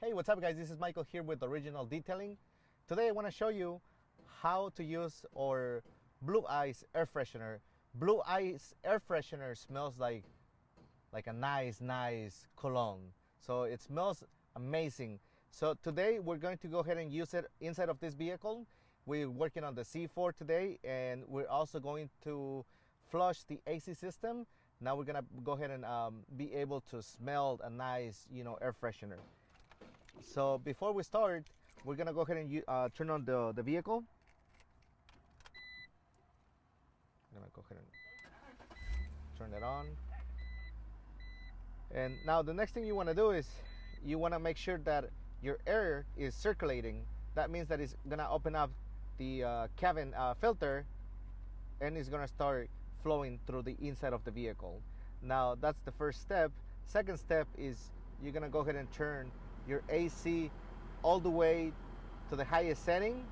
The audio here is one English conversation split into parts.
Hey, what's up guys? This is Michael here with Original Detailing. Today I want to show you how to use our Blue Ice Air Freshener. Blue Ice Air Freshener smells like a nice cologne. So it smells amazing. So today we're going to go ahead and use it inside of this vehicle. We're working on the C4 today, and we're also going to flush the AC system. Now we're gonna go ahead and be able to smell a nice, air freshener. So before we start, we're gonna go ahead and turn on the vehicle. I'm gonna go ahead and turn that on. And now the next thing you wanna do is you wanna make sure that your air is circulating. That means that it's gonna open up the cabin filter, and it's gonna start flowing through the inside of the vehicle. Now that's the first step. Second step is you're gonna go ahead and turn your AC all the way to the highest setting.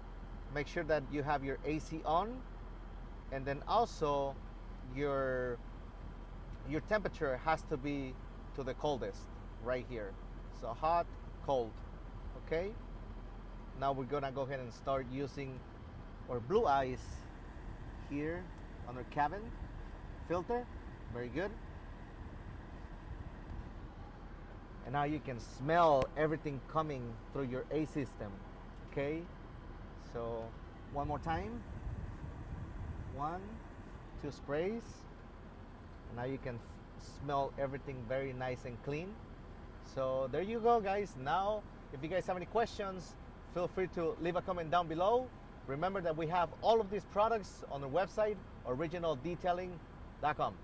Make sure that you have your AC on, and then also your temperature has to be to the coldest right here. So hot, cold. Okay, now we're gonna go ahead and start using our Blue Ice here on our cabin filter. Very good. And now you can smell everything coming through your AC system. Okay, so one more time. 1, 2 sprays. Now you can smell everything very nice and clean. So there you go, guys. Now if you guys have any questions, feel free to leave a comment down below. Remember that we have all of these products on our website, originaldetailing.com.